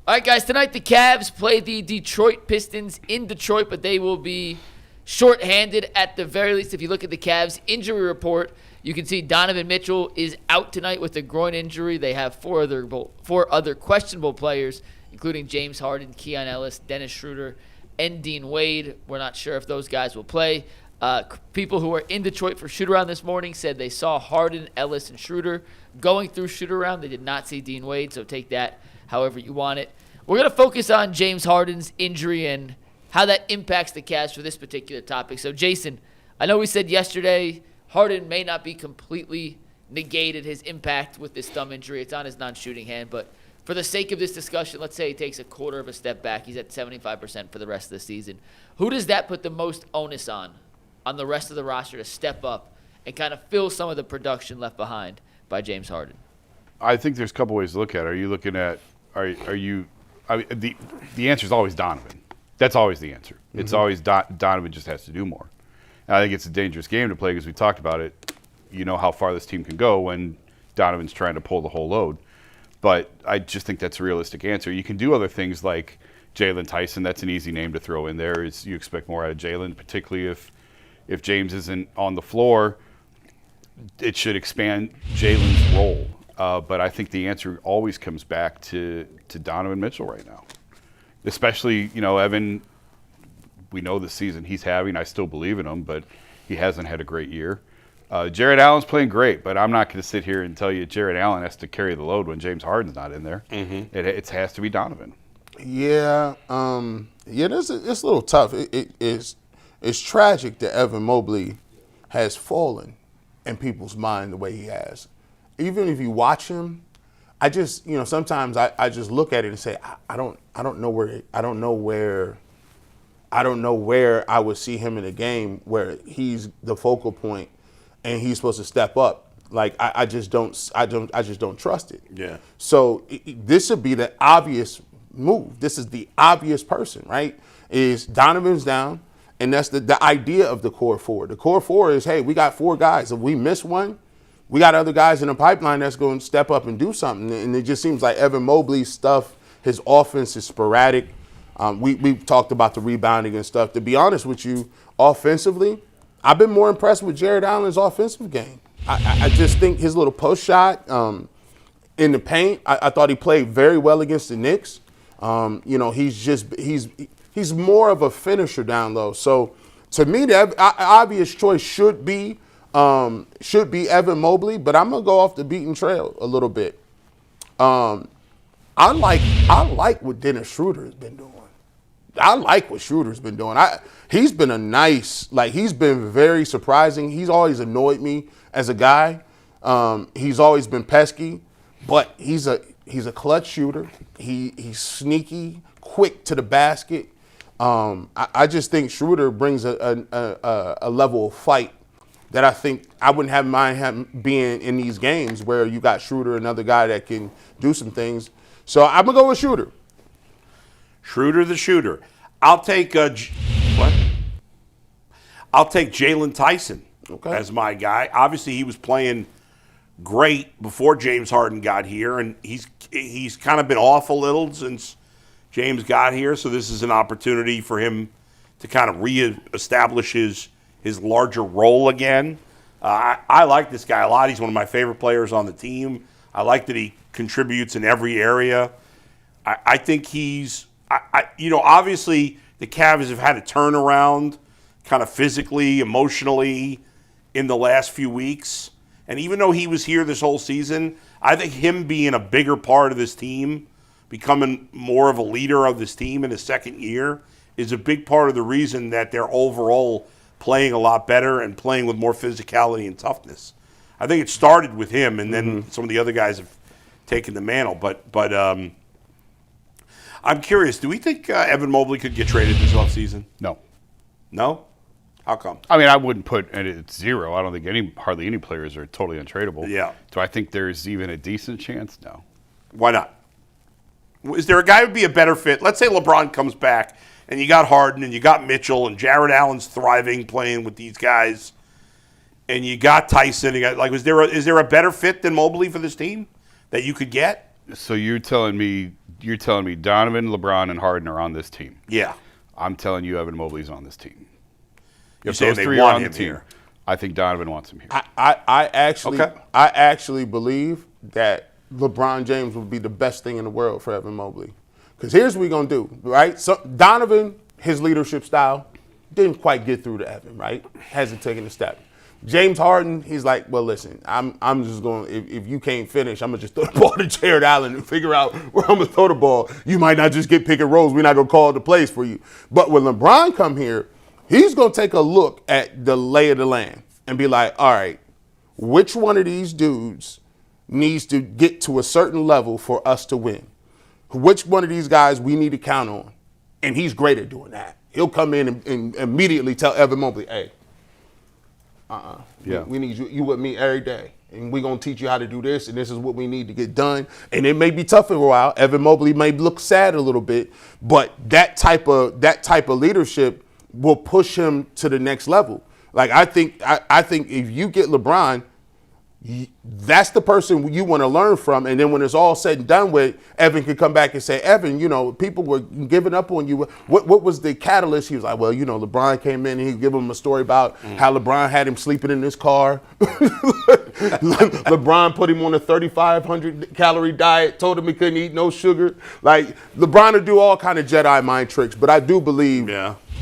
All right, guys, tonight the Cavs play the Detroit Pistons in Detroit, but they will be shorthanded at the very least. If you look at the Cavs injury report, you can see Donovan Mitchell is out tonight with a groin injury. They have four other questionable players, including James Harden, Keon Ellis, Dennis Schroeder, and Dean Wade. We're not sure if those guys will play. People who were in Detroit for shoot-around this morning said they saw Harden, Ellis, and Schroeder going through shoot-around. They did not see Dean Wade, so take that however you want it. We're going to focus on James Harden's injury and how that impacts the Cavs for this particular topic. So, Jason, I know we said yesterday Harden may not be completely negated his impact with this thumb injury. It's on his non-shooting hand, but for the sake of this discussion, let's say he takes a quarter of a step back. He's at 75% for the rest of the season. Who does that put the most onus on the rest of the roster to step up and kind of fill some of the production left behind by James Harden? I think there's a couple ways to look at it. Are you looking at the answer is always Donovan. That's always the answer. Mm-hmm. It's always Donovan just has to do more. And I think it's a dangerous game to play because we talked about it. You know how far this team can go when Donovan's trying to pull the whole load. But I just think that's a realistic answer. You can do other things like Jaylen Tyson. That's an easy name to throw in there. You expect more out of Jaylen, particularly if James isn't on the floor. It should expand Jaylen's role. But I think the answer always comes back to Donovan Mitchell right now. Especially, Evan, we know the season he's having. I still believe in him, but he hasn't had a great year. Jarrett Allen's playing great, but I'm not going to sit here and tell you Jarrett Allen has to carry the load when James Harden's not in there. Mm-hmm. It has to be Donovan. Yeah, it's a little tough. It's tragic that Evan Mobley has fallen in people's mind the way he has. Even if you watch him, I just, sometimes I just look at it and say, I don't know where I would see him in a game where he's the focal point and he's supposed to step up. Like I just don't trust it. Yeah. So this would be the obvious move. This is the obvious person, right? Is Donovan's down, and that's the idea of the core four. The core four is, hey, we got four guys. If we miss one, we got other guys in the pipeline that's going to step up and do something. And it just seems like Evan Mobley's stuff, his offense is sporadic. We've talked about the rebounding and stuff. To be honest with you, offensively, I've been more impressed with Jarrett Allen's offensive game. I just think his little post shot in the paint, I thought he played very well against the Knicks. He's more of a finisher down low. So to me, the obvious choice should be Evan Mobley, but I'm gonna go off the beaten trail a little bit. I like what Dennis Schroeder has been doing. I like what Schroeder's been doing. He's been he's been very surprising. He's always annoyed me as a guy. He's always been pesky, but he's a clutch shooter. He's sneaky, quick to the basket. I just think Schroeder brings a level of fight that I think I wouldn't have mind being in these games where you got Schroeder, another guy that can do some things. So I'm going to go with Schroeder. Schroeder the shooter. I'll take Jaylen Tyson as my guy. Obviously, he was playing great before James Harden got here, and he's kind of been off a little since James got here. So this is an opportunity for him to kind of reestablish his larger role again. I like this guy a lot. He's one of my favorite players on the team. I like that he contributes in every area. I think obviously the Cavs have had a turnaround kind of physically, emotionally in the last few weeks. And even though he was here this whole season, I think him being a bigger part of this team, becoming more of a leader of this team in his second year, is a big part of the reason that they're overall playing a lot better and playing with more physicality and toughness. I think it started with him, and then some of the other guys have taken the mantle. But I'm curious, do we think Evan Mobley could get traded this offseason? No. No? How come? I mean, I wouldn't put it at zero. I don't think hardly any players are totally untradeable. Yeah. Do I think there's even a decent chance? No. Why not? Is there a guy who would be a better fit? Let's say LeBron comes back, and you got Harden, and you got Mitchell, and Jarrett Allen's thriving playing with these guys, and you got Tyson. Is there a better fit than Mobley for this team that you could get? So you're telling me you're telling me Donovan, LeBron, and Harden are on this team. Yeah. I'm telling you Evan Mobley's on this team. You're If saying those they three are want on the him team, here. I think Donovan wants him here. I actually Okay. I actually believe that LeBron James would be the best thing in the world for Evan Mobley. Because here's what we're going to do, right? So Donovan, his leadership style, didn't quite get through to Evan, right? Hasn't taken a step. James Harden, he's like, well, listen, I'm just going, if you can't finish, I'm going to just throw the ball to Jarrett Allen and figure out where I'm going to throw the ball. You might not just get pick and rolls. We're not going to call the plays for you. But when LeBron come here, he's going to take a look at the lay of the land and be like, all right, which one of these dudes needs to get to a certain level for us to win? Which one of these guys we need to count on? And he's great at doing that. He'll come in and immediately tell Evan Mobley, hey, Yeah. we need you with me every day. And we're going to teach you how to do this, and this is what we need to get done. And it may be tough for a while. Evan Mobley may look sad a little bit, but that type of leadership will push him to the next level. Like I think if you get LeBron, that's the person you want to learn from. And then when it's all said and done with, Evan can come back and say, Evan, people were giving up on you. What was the catalyst? He was like, well, LeBron came in and he gave him a story about how LeBron had him sleeping in his car. LeBron put him on a 3,500 calorie diet, told him he couldn't eat no sugar. Like LeBron will do all kind of Jedi mind tricks, but I do believe,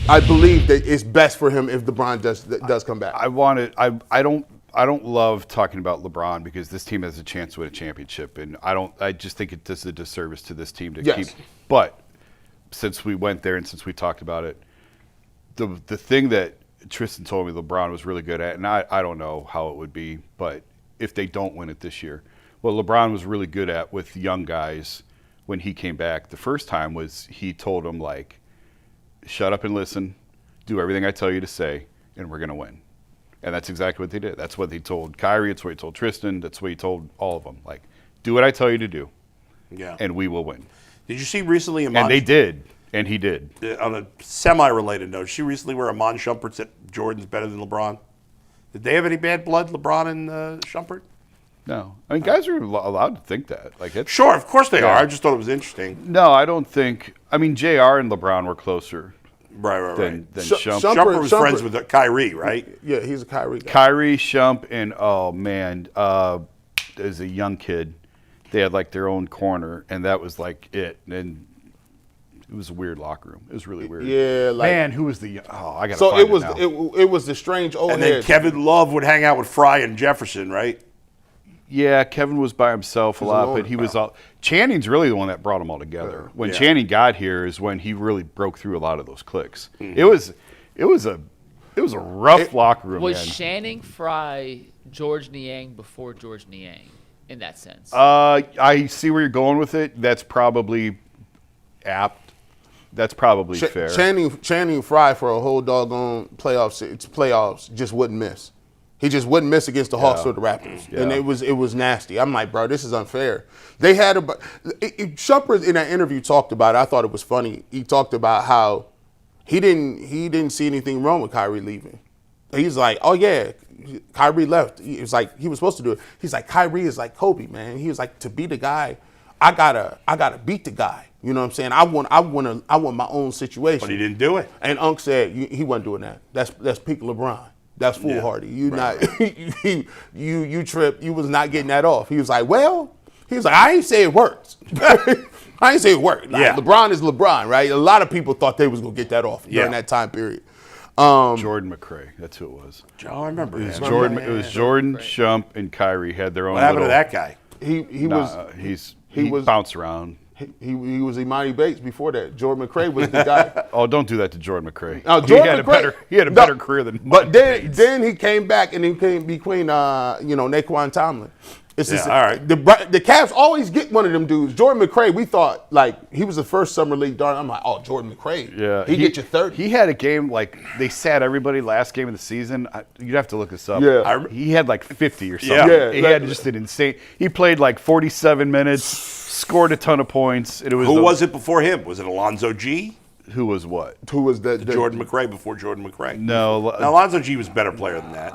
I believe that it's best for him if LeBron does come back. I don't love talking about LeBron because this team has a chance to win a championship, and I just think it does a disservice to this team to keep. But since we went there and since we talked about it, the thing that Tristan told me LeBron was really good at, and I don't know how it would be, but if they don't win it this year, what LeBron was really good at with young guys when he came back the first time was he told them, like, shut up and listen, do everything I tell you to say, and we're going to win. And that's exactly what they did. That's what he told Kyrie. It's what he told Tristan. That's what he told all of them. Like, do what I tell you to do, and we will win. Did you see recently? And they did, and he did. On a semi-related note, did she recently where Iman Shumpert said Jordan's better than LeBron? Did they have any bad blood, LeBron and Shumpert? No. I mean, guys are allowed to think that. Like, it's, Sure, of course they are. I just thought it was interesting. No, I don't think. I mean, JR and LeBron were closer. Right. Than Shump. Shumpert was friends with Kyrie, right? Yeah, he's a Kyrie guy. Kyrie, Shump, and as a young kid, they had like their own corner, and that was like it. And it was a weird locker room. It was really weird. Yeah, like, man, who was the? Oh, I got to so find it was. now. It was the strange old. And then Kevin Love would hang out with Fry and Jefferson, right? Yeah, Kevin was by himself a lot, alone, but he was all. Channing's really the one that brought them all together. When Yeah. Channing got here is when he really broke through a lot of those cliques. It was a rough locker room. Was man. Channing Frye George Niang before George Niang in that sense? I see where you're going with it. That's probably apt. That's probably fair. Channing Frye for a whole doggone playoffs just wouldn't miss. He just wouldn't miss against the Hawks or the Raptors, and it was nasty. I'm like, bro, this is unfair. They had Shumpert in that interview talked about it. I thought it was funny. He talked about how he didn't see anything wrong with Kyrie leaving. He's like, oh yeah, Kyrie left. He was like, he was supposed to do it. He's like, Kyrie is like Kobe, man. He was like, to be the guy, I gotta beat the guy. You know what I'm saying? I want my own situation. But he didn't do it. And Unc said he wasn't doing that. That's peak LeBron. That's foolhardy. You tripped. You was not getting that off. He was like, I ain't say it worked. I ain't say it worked. Like, LeBron is LeBron, right? A lot of people thought they was gonna get that off during that time period. Jordan McRae, that's who it was. Oh, I remember him. It was Jordan, Shump, and Kyrie had their own. What happened to that guy? He was bounced around. He was Imani Bates before that. Jordan McRae was the guy. Oh, don't do that to Jordan McRae. He had a better career than. But then he came back and he became Naquan Tomlin. It's just, all right. The Cavs always get one of them dudes. Jordan McRae, we thought like he was the first summer league darling. I'm like, oh, Jordan McRae. Yeah, he get you 30. He had a game like they sat everybody last game of the season. You'd have to look this up. Yeah. He had like 50 or something. Yeah. He had just an insane. He played like 47 minutes, scored a ton of points. And it was Who was it before him? Was it Alonzo G? Who was what? Who was the Jordan McRae before Jordan McRae? No. Now, Alonzo G was a better player than that.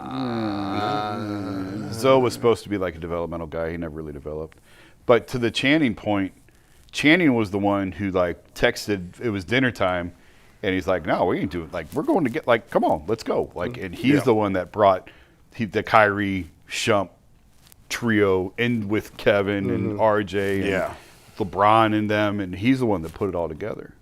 Zoe was supposed to be like a developmental guy. He never really developed. But to the Channing point, Channing was the one who like texted. It was dinner time, and he's like, "No, we ain't doing. Like, we're going to get. Like, come on, let's go." Like, and he's the one that brought the Kyrie Shump trio in with Kevin and RJ and LeBron and them, and he's the one that put it all together.